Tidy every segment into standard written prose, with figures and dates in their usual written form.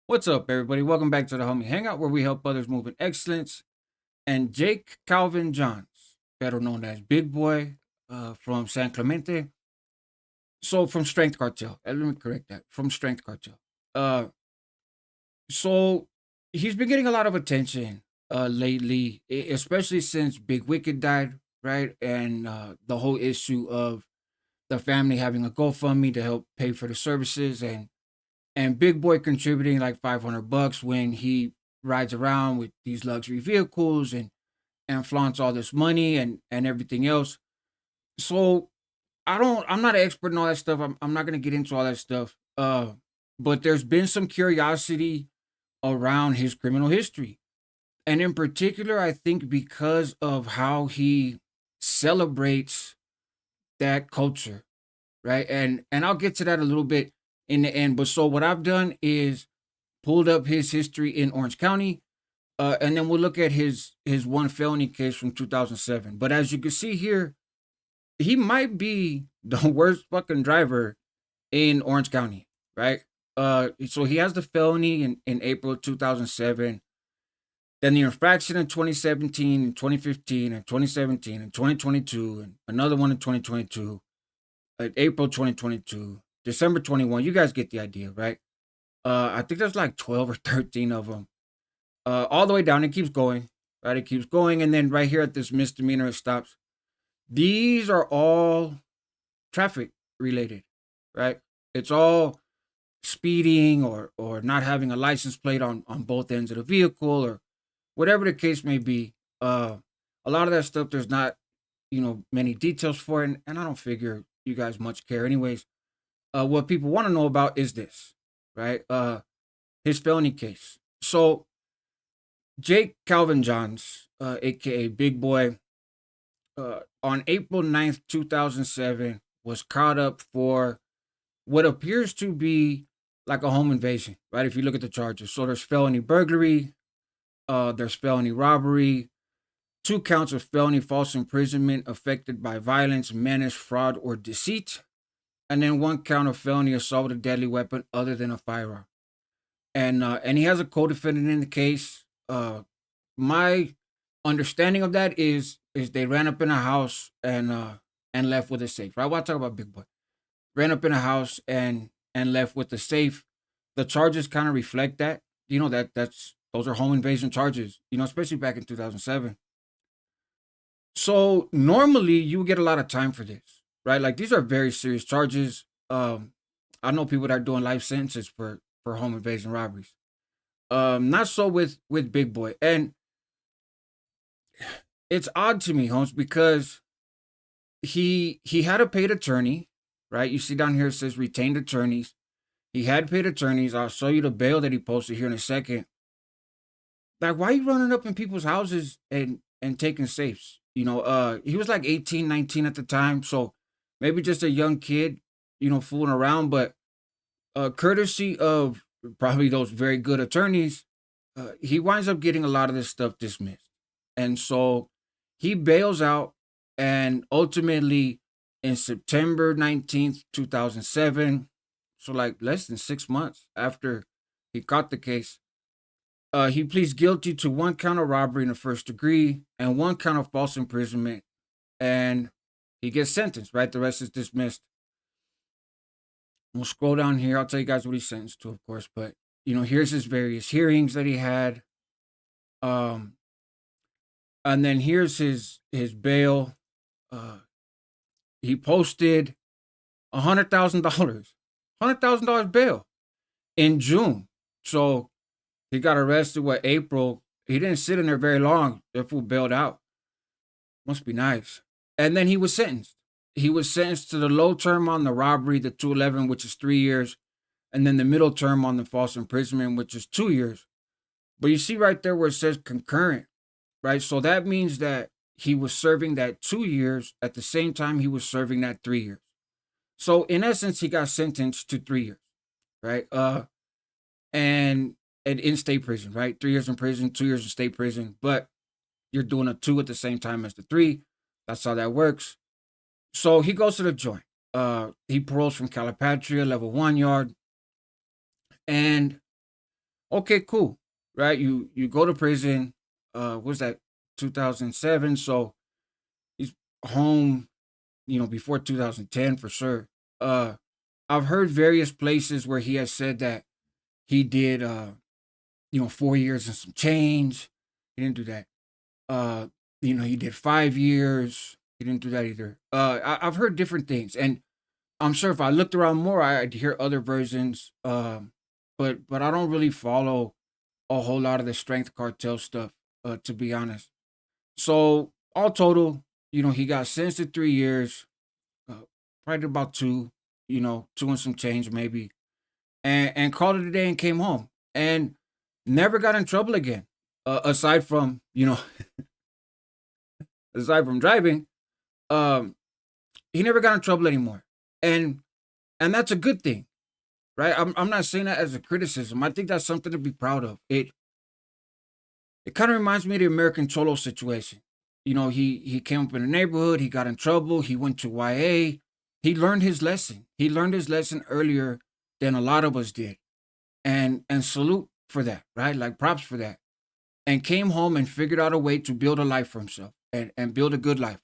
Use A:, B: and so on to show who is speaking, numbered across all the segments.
A: What's up, everybody? Welcome back to the Homie Hangout, where we help others move in excellence. And Jake Calvin Johns, better known as Big Boy, from San Clemente. So from Strength Cartel. Let me correct that. From Strength Cartel. Uh, so he's been getting a lot of attention lately, especially since Big Wicked died, right? And the whole issue of the family having a GoFundMe to help pay for the services, and Big Boy contributing like $500 when he rides around with these luxury vehicles and flaunts all this money and everything else. So I'm not an expert in all that stuff. I'm not gonna get into all that stuff. But there's been some curiosity around his criminal history. And in particular, I think because of how he celebrates that culture, right? And I'll get to that a little bit in the end. But so what I've done is pulled up his history in Orange County, and then we'll look at his one felony case from 2007. But as you can see here, he might be the worst fucking driver in Orange County, right? So he has the felony in April 2007, then the infraction in 2017, and 2015, and 2017, and 2022, and another one in 2022, April 2022, December 21. You guys get the idea, right? I think there's like 12 or 13 of them. All the way down. It keeps going, right? It keeps going. And then right here at this misdemeanor, it stops. These are all traffic related, right? It's all speeding or not having a license plate on both ends of the vehicle or whatever the case may be. A lot of that stuff, there's not, many details for it. And I don't figure you guys much care anyways. What people want to know about is this, right? His felony case. So Jake Calvin Johns, aka Big Boy, on April 9th, 2007, was caught up for what appears to be like a home invasion, right? If you look at the charges. So there's felony burglary, there's felony robbery, 2 counts of felony false imprisonment affected by violence, menace, fraud, or deceit, and then 1 count of felony assault with a deadly weapon other than a firearm. And he has a co-defendant in the case. My understanding of that is they ran up in a house and left with a safe. Right? Well, I talk about Big Boy. Ran up in a house and left with the safe. The charges kind of reflect that. That's those are home invasion charges. Especially back in 2007. So normally you would get a lot of time for this, right? Like these are very serious charges. I know people that are doing life sentences for home invasion robberies. Not so with Big Boy, and it's odd to me, Holmes, because he had a paid attorney, right? You see down here it says retained attorneys. He had paid attorneys. I'll show you the bail that he posted here in a second. Like, why are you running up in people's houses and taking safes? He was like 18, 19 at the time, so maybe just a young kid, fooling around. But courtesy of probably those very good attorneys, he winds up getting a lot of this stuff dismissed. And so he bails out, and ultimately in September 19th, 2007, so like less than 6 months after he caught the case, he pleads guilty to 1 count of robbery in the first degree and 1 count of false imprisonment, and he gets sentenced, right? The rest is dismissed. We'll scroll down here. I'll tell you guys what he's sentenced to, of course, but here's his various hearings that he had. Um, and then here's his bail. Uh, he posted $100,000 bail in June. So he got arrested. April? He didn't sit in there very long. Therefore, bailed out. Must be nice. And then he was sentenced. He was sentenced to the low term on the robbery, the 211, which is 3 years, and then the middle term on the false imprisonment, which is 2 years. But you see right there where it says concurrent, right? So that means that he was serving that 2 years at the same time he was serving that 3 years. So in essence, he got sentenced to 3 years, right? And in state prison, right? 3 years in prison, 2 years in state prison, but you're doing a two at the same time as the three. That's how that works. So he goes to the joint. He paroles from Calipatria, level 1 yard, and Okay, cool. Right? You go to prison. What's that? 2007. So he's home. Before 2010 for sure. Uh, I've heard various places where he has said that he did 4 years and some change. He didn't do that. Uh, he did 5 years. He didn't do that either. I've heard different things, and I'm sure if I looked around more, I'd hear other versions. But I don't really follow a whole lot of the Strength Cartel stuff, to be honest. So all total, he got sentenced to 3 years, uh, probably about two, two and some change maybe, and called it a day and came home and never got in trouble again. Aside from aside from driving, um, he never got in trouble anymore, and that's a good thing, right? I'm not saying that as a criticism. I think that's something to be proud of. It kind of reminds me of the American Cholo situation. He came up in a neighborhood, he got in trouble, he went to YA, he learned his lesson. He learned his lesson earlier than a lot of us did, and salute for that, right? Like props for that, and came home and figured out a way to build a life for himself and build a good life.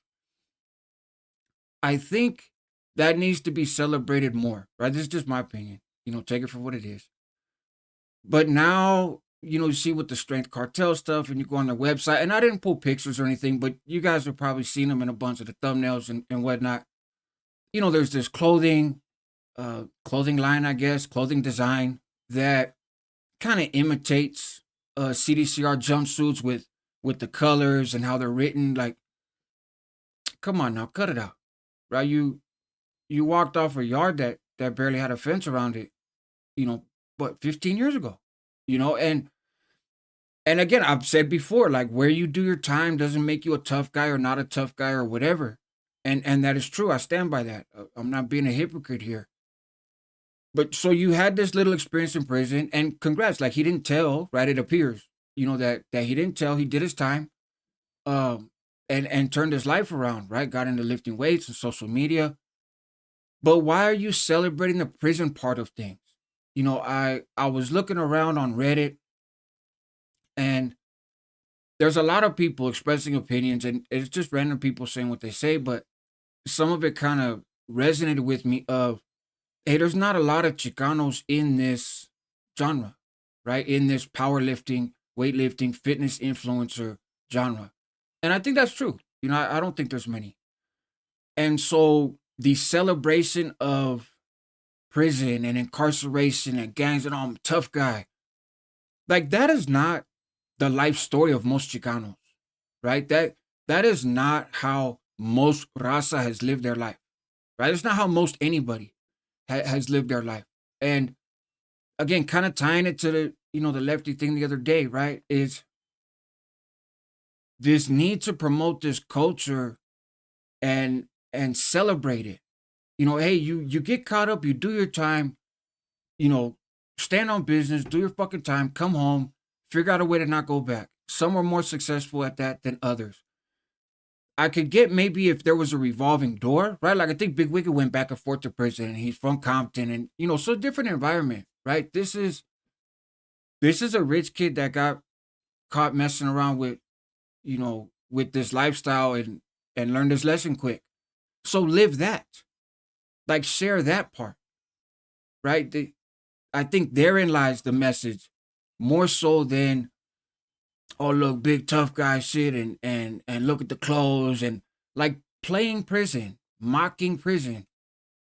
A: I think that needs to be celebrated more, right? This is just my opinion. Take it for what it is. But now, you see with the Strength Cartel stuff, and you go on their website, and I didn't pull pictures or anything, but you guys have probably seen them in a bunch of the thumbnails and whatnot. There's this clothing line, I guess, clothing design that kind of imitates CDCR jumpsuits with the colors and how they're written. Like, come on now, cut it out, right? You walked off a yard that barely had a fence around it, you know, but 15 years ago, and again, I've said before, like where you do your time doesn't make you a tough guy or not a tough guy or whatever, and that is true. I stand by that. I'm not being a hypocrite here. But so you had this little experience in prison, and congrats. Like he didn't tell, right? It appears, that he didn't tell. He did his time, and turned his life around, right? Got into lifting weights and social media. But why are you celebrating the prison part of things? I was looking around on Reddit, and there's a lot of people expressing opinions, and it's just random people saying what they say. But some of it kind of resonated with me. Of hey, there's not a lot of Chicanos in this genre, right? In this powerlifting, weightlifting, fitness influencer genre. And I think that's true. I don't think there's many. And so the celebration of prison and incarceration and gangs and I'm a tough guy, like that is not the life story of most Chicanos, right? That is not how most raza has lived their life, right? It's not how most anybody has lived their life. And again, kind of tying it to the lefty thing the other day, right? Is this need to promote this culture and celebrate it. Hey, you get caught up, you do your time, you know, stand on business, do your fucking time, come home, figure out a way to not go back. Some are more successful at that than others. I could get maybe if there was a revolving door, right? Like I think Big Wicked went back and forth to prison and he's from Compton and so different environment, right? This is a rich kid that got caught messing around with this lifestyle and learned his lesson quick. So live that. Like share that part, right? I think therein lies the message more so than oh look, big tough guy shit and look at the clothes and like playing prison, mocking prison.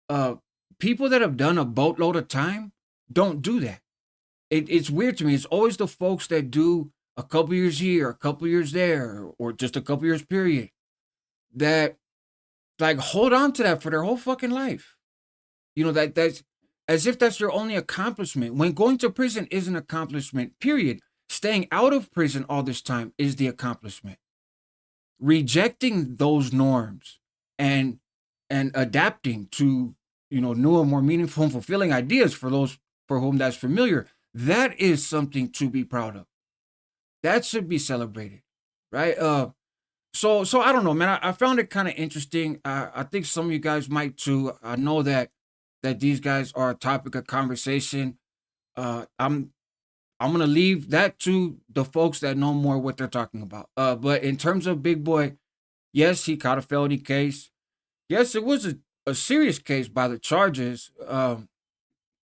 A: Uh People that have done a boatload of time don't do that. It's weird to me. It's always the folks that do a couple years here, a couple years there, or just a couple years period that like hold on to that for their whole fucking life. That's as if that's your only accomplishment. When going to prison is an accomplishment, period. Staying out of prison all this time is the accomplishment. Rejecting those norms and adapting to new and more meaningful and fulfilling ideas for those for whom that's familiar, that is something to be proud of. That should be celebrated, right? So I don't know, man. I found it kind of interesting. I think some of you guys might too. I know that these guys are a topic of conversation. I'm I'm gonna leave that to the folks that know more what they're talking about. But in terms of Big Boy, yes, he caught a felony case. Yes, it was a serious case by the charges.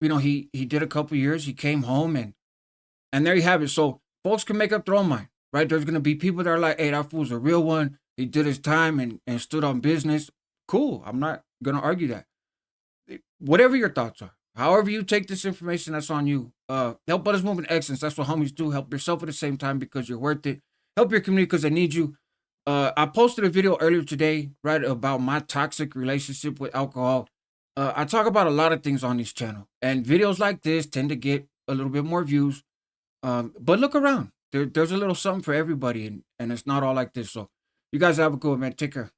A: He did a couple years. He came home and there you have it. So folks can make up their own mind, right? There's gonna be people that are like, "Hey, that fool's a real one. He did his time and stood on business." Cool. I'm not gonna argue that. Whatever your thoughts are, however you take this information, that's on you. Help others move in excellence. That's what homies do. Help yourself at the same time because you're worth it. Help your community because they need you. I posted a video earlier today, right, about my toxic relationship with alcohol. I talk about a lot of things on this channel, and videos like this tend to get a little bit more views. But look around. There's a little something for everybody, and it's not all like this. So, you guys have a good one, man. Take care.